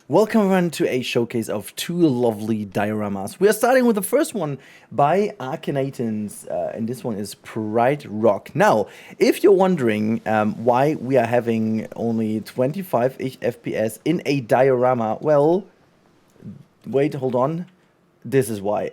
Welcome everyone to a showcase of two lovely dioramas. We are starting with the first one by Arcanatons, and this one is Pride Rock. Now, if you're wondering why we are having only 25-ish FPS in a diorama, well, wait, hold on. This is why.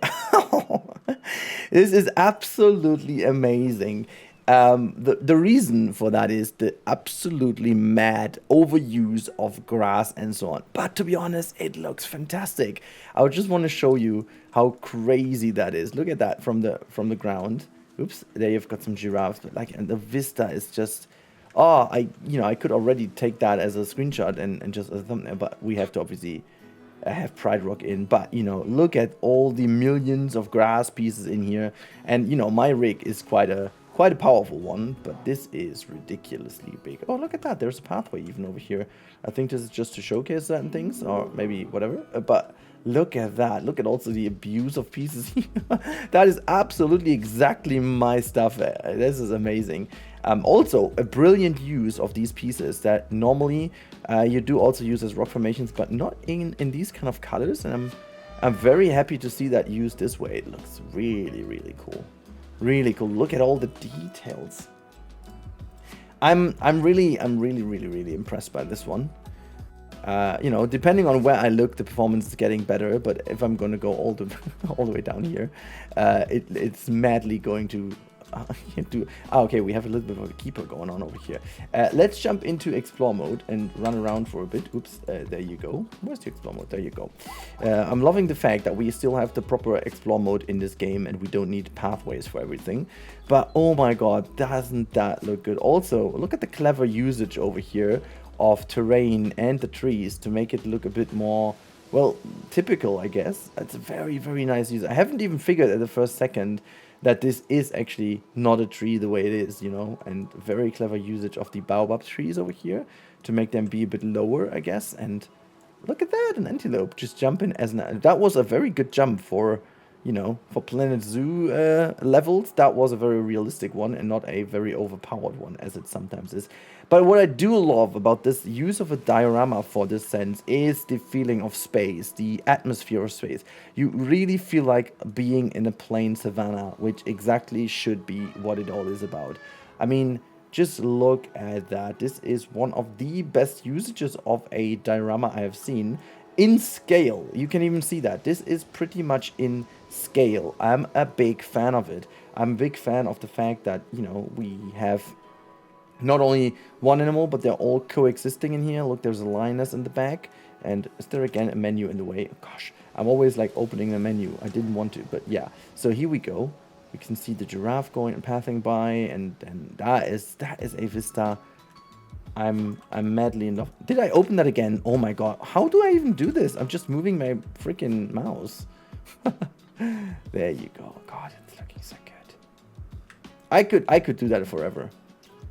This is absolutely amazing. The reason for that is the absolutely mad overuse of grass and so on. But to be honest, it looks fantastic. I just want to show you how crazy that is. Look at that from the ground. Oops, there you've got some giraffes, but like, and the vista is just, oh, I could already take that as a screenshot and just as a thumbnail, but we have to obviously have Pride Rock in. But look at all the millions of grass pieces in here, and my rig is quite a powerful one, but this is ridiculously big. Oh, look at that. There's a pathway even over here. I think this is just to showcase certain things, or maybe whatever. But look at that. Look at also the abuse of pieces here. That is absolutely exactly my stuff. This is amazing. Also, a brilliant use of these pieces that normally you do also use as rock formations, but not in these kind of colors. And I'm very happy to see that used this way. It looks really, really cool. Really cool. Look at all the details. I'm really impressed by this one. Depending on where I look, the performance is getting better. But if I'm going to go all the way down here, it's madly going to okay, we have a little bit of a keeper going on over here. Let's jump into explore mode and run around for a bit. Oops, there you go. Where's the explore mode? There you go. I'm loving the fact that we still have the proper explore mode in this game and we don't need pathways for everything. But oh my god, doesn't that look good? Also, look at the clever usage over here of terrain and the trees to make it look a bit more, well, typical, I guess. It's a very, very nice use. I haven't even figured at the first second that this is actually not a tree the way it is, and very clever usage of the baobab trees over here to make them be a bit lower, I guess. And look at that, an antelope just jumping as that was a very good jump for, for Planet Zoo levels. That was a very realistic one and not a very overpowered one as it sometimes is. But what I do love about this use of a diorama for this sense is the feeling of space, the atmosphere of space. You really feel like being in a plain savanna, which exactly should be what it all is about. I mean, just look at that. This is one of the best usages of a diorama I have seen. In scale, you can even see that. This is pretty much in scale. I'm a big fan of it. I'm a big fan of the fact that, we have not only one animal, but they're all coexisting in here. Look, there's a lioness in the back. And is there again a menu in the way? Oh, gosh, I'm always like opening the menu. I didn't want to, but yeah. So here we go. We can see the giraffe going and passing by, and that is a vista. I'm madly in love. Did I open that again? Oh my god. How do I even do this? I'm just moving my freaking mouse. There you go. God, it's looking so good. I could do that forever.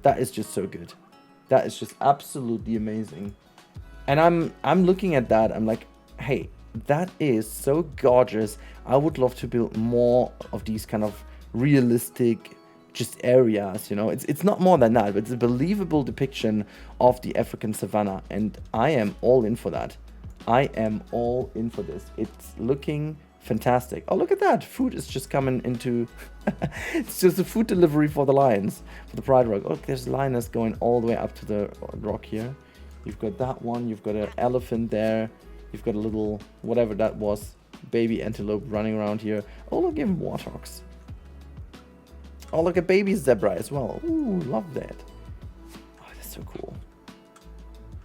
That is just so good. That is just absolutely amazing. And I'm looking at that. I'm like, hey, that is so gorgeous. I would love to build more of these kind of realistic just areas, It's not more than that, but it's a believable depiction of the African savanna, and I am all in for that. I am all in for this. It's looking fantastic. Oh, look at that. Food is just coming into... It's just a food delivery for the lions, for the Pride Rock. Oh, there's lioness going all the way up to the rock here. You've got that one. You've got an elephant there. You've got a little, whatever that was, baby antelope running around here. Oh, look, even warthogs. Oh, look, a baby zebra as well. Ooh, love that. Oh, that's so cool.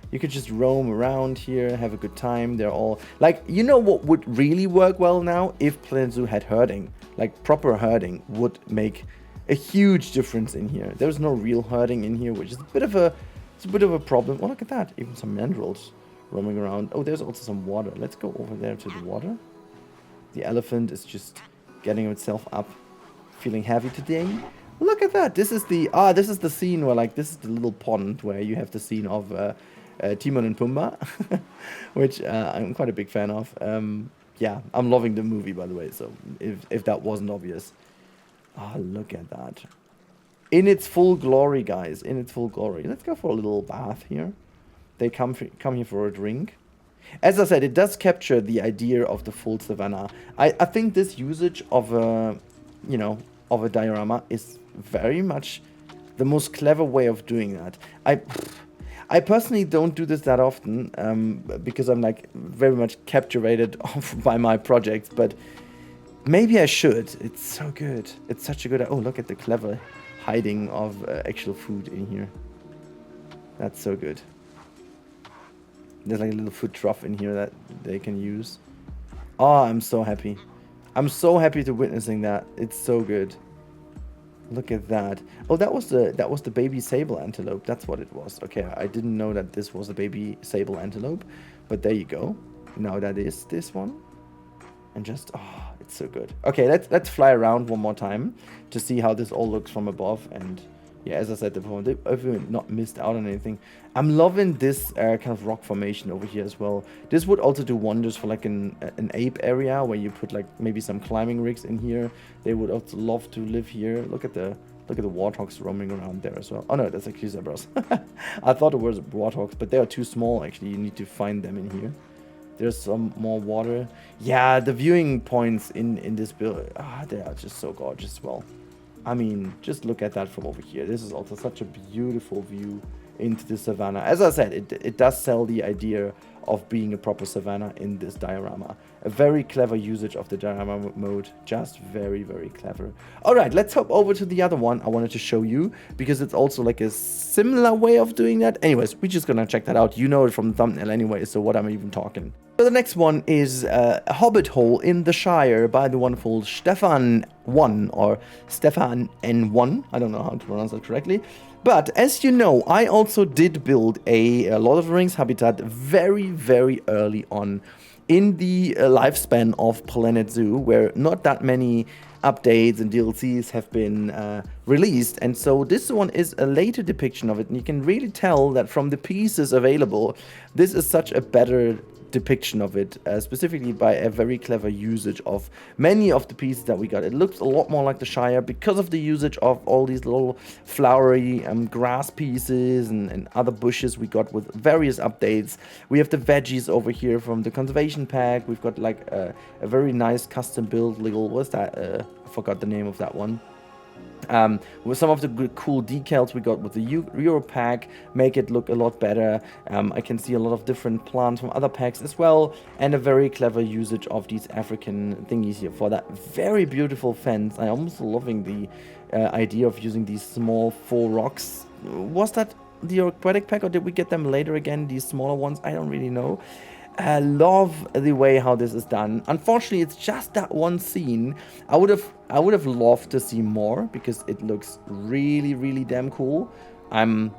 You could just roam around here, have a good time. They're all... Like, what would really work well now? If Planet Zoo had herding. Like, proper herding would make a huge difference in here. There's no real herding in here, which is a bit of a problem. Oh, look at that. Even some mandrills roaming around. Oh, there's also some water. Let's go over there to the water. The elephant is just getting itself up. Feeling heavy today. Look at that. This is the scene where, like, this is the little pond where you have the scene of Timon and Pumbaa, which I'm quite a big fan of. Yeah, I'm loving the movie, by the way, so if that wasn't obvious. Oh, look at that. In its full glory, guys. In its full glory. Let's go for a little bath here. They come here for a drink. As I said, it does capture the idea of the full savanna. I think this usage of a, you know, of a diorama is very much the most clever way of doing that. I personally don't do this that often because I'm like very much captivated by my projects, but maybe I should. It's so good. It's such a good... Oh, look at the clever hiding of actual food in here. That's so good. There's like a little food trough in here that they can use. Oh, I'm so happy. I'm so happy to witnessing that. It's so good. Look at that. Oh, that was the baby sable antelope. That's what it was. Okay, I didn't know that this was a baby sable antelope, but there you go. Now that is this one. And just, oh, it's so good. Okay, let's fly around one more time to see how this all looks from above. And yeah, as I said before, I've not missed out on anything. I'm loving this kind of rock formation over here as well. This would also do wonders for like an ape area where you put like maybe some climbing rigs in here. They would also love to live here. Look at the warthogs roaming around there as well. Oh no, that's actually zebras. I thought it was warthogs, but they are too small actually. You need to find them in here. There's some more water. Yeah, the viewing points in this build, they are just so gorgeous as well. I mean, just look at that from over here. This is also such a beautiful view into the savanna. As I said, it does sell the idea of being a proper savanna in this diorama. A very clever usage of the diorama mode. Just very, very clever. All right, let's hop over to the other one I wanted to show you because it's also like a similar way of doing that. Anyways, we're just gonna check that out. You know it from the thumbnail anyway, so what am I even talking? So the next one is a hobbit hole in the Shire by the wonderful Stefan 1 or Stefan N1. I don't know how to pronounce that correctly. But as you know, I also did build a Lord of the Rings habitat very, very early on in the lifespan of Planet Zoo, where not that many updates and DLCs have been released. And so this one is a later depiction of it. And you can really tell that from the pieces available, this is such a better depiction of it, specifically by a very clever usage of many of the pieces that we got. It looks a lot more like the Shire because of the usage of all these little flowery grass pieces and other bushes we got with various updates. We have the veggies over here from the conservation pack. We've got like a very nice custom built little, what's that? I forgot the name of that one. With some of the good, cool decals we got with the Euro pack, make it look a lot better. I can see a lot of different plants from other packs as well, and a very clever usage of these African thingies here for that very beautiful fence. I'm almost loving the idea of using these small 4 rocks. Was that the aquatic pack, or did we get them later again, these smaller ones? I don't really know. I love the way how this is done. Unfortunately, it's just that one scene. I would have loved to see more because it looks really, really damn cool. I'm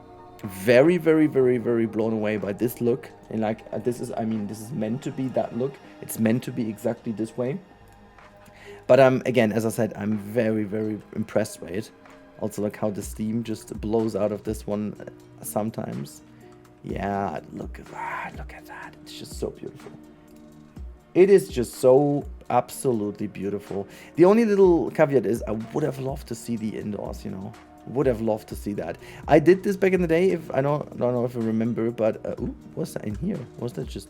very, very, very, very blown away by this look. And like this is meant to be that look. It's meant to be exactly this way. But again, as I said, I'm very, very impressed by it. Also, look how the steam just blows out of this one sometimes. Yeah, look at that, look at that. It's just so beautiful. It is just so absolutely beautiful. The only little caveat is I would have loved to see the indoors, you know. Would have loved to see that. I did this back in the day, if I don't know if I remember, but ooh, what's that in here? Was that just...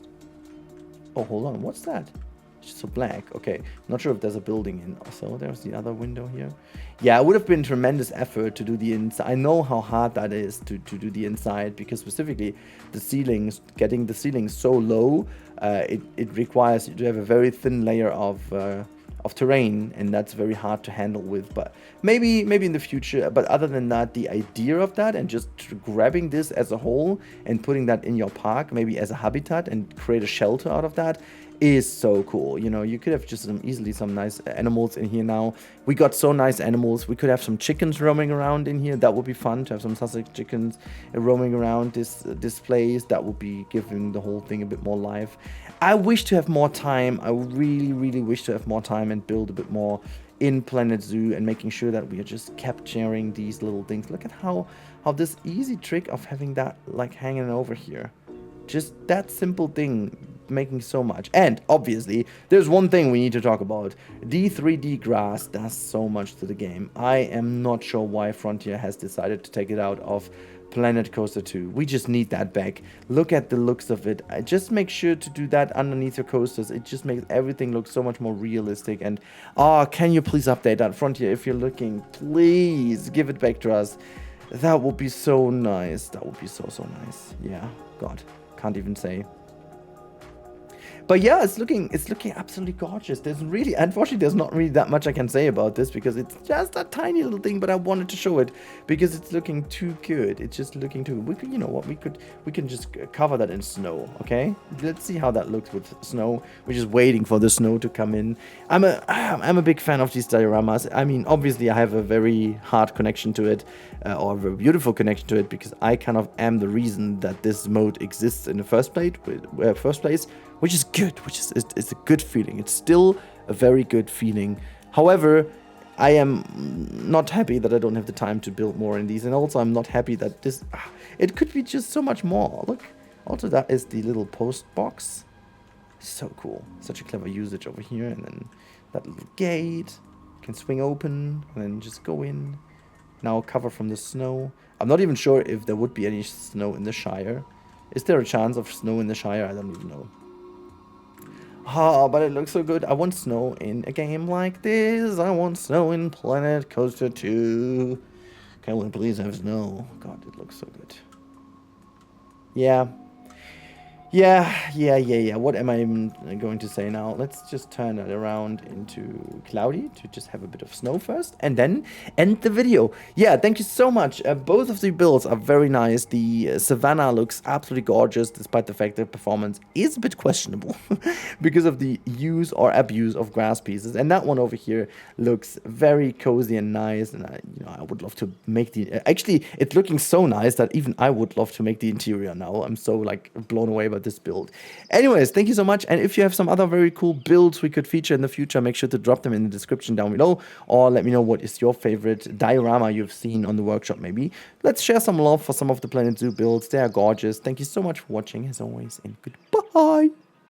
Oh, hold on, what's that? It's just so black. Okay, not sure if there's a building in. Also, there's the other window here. Yeah, it would have been tremendous effort to do the inside. I know how hard that is to do the inside, because specifically the ceilings, getting the ceilings so low, it requires you to have a very thin layer of terrain, and that's very hard to handle with. But maybe in the future. But other than that, the idea of that and just grabbing this as a whole and putting that in your park, maybe as a habitat, and create a shelter out of that, is so cool. You know, you could have just easily some nice animals in here now. We got so nice animals. We could have some chickens roaming around in here. That would be fun to have some Sussex chickens roaming around this place. That would be giving the whole thing a bit more life. I wish to have more time. I really, really wish to have more time and build a bit more in Planet Zoo and making sure that we are just capturing these little things. Look at how this easy trick of having that like hanging over here. Just that simple thing making so much. And obviously there's one thing we need to talk about. The 3D grass does so much to the game. I am not sure why Frontier has decided to take it out of Planet Coaster 2. We just need that back. Look at the looks of it. Just make sure to do that underneath your coasters. It just makes everything look so much more realistic. And can you please update that Frontier if you're looking? Please give it back to us. That would be so nice. That would be so nice. Yeah, God, can't even say. But yeah, it's looking absolutely gorgeous. Unfortunately, there's not really that much I can say about this because it's just a tiny little thing. But I wanted to show it because it's looking too good. It's just looking too. We could, you know what? We can just cover that in snow. Okay, let's see how that looks with snow. We're just waiting for the snow to come in. I'm a big fan of these dioramas. I mean, obviously, I have a very hard connection to it, or a very beautiful connection to it, because I kind of am the reason that this mode exists in the first place. Which is good, it's a good feeling. It's still a very good feeling. However, I am not happy that I don't have the time to build more in these, and also I'm not happy that this, it could be just so much more. Look, also that is the little post box. So cool, such a clever usage over here, and then that little gate can swing open and then just go in. Now cover from the snow. I'm not even sure if there would be any snow in the Shire. Is there a chance of snow in the Shire? I don't even know. But it looks so good. I want snow in a game like this. I want snow in Planet Coaster 2. Can we please have snow? God, it looks so good. Yeah. What am I even going to say now? Let's just turn it around into cloudy to just have a bit of snow first and then end the video. Yeah, thank you so much. Both of the builds are very nice. The Savannah looks absolutely gorgeous, despite the fact that performance is a bit questionable because of the use or abuse of grass pieces. And that one over here looks very cozy and nice. And I would love to make the... actually, it's looking so nice that even I would love to make the interior now. I'm so like blown away by this build. Anyways, thank you so much, and if you have some other very cool builds we could feature in the future, make sure to drop them in the description down below, or let me know what is your favorite diorama you've seen on the workshop. Maybe let's share some love for some of the Planet Zoo builds. They are gorgeous. Thank you so much for watching as always, and goodbye.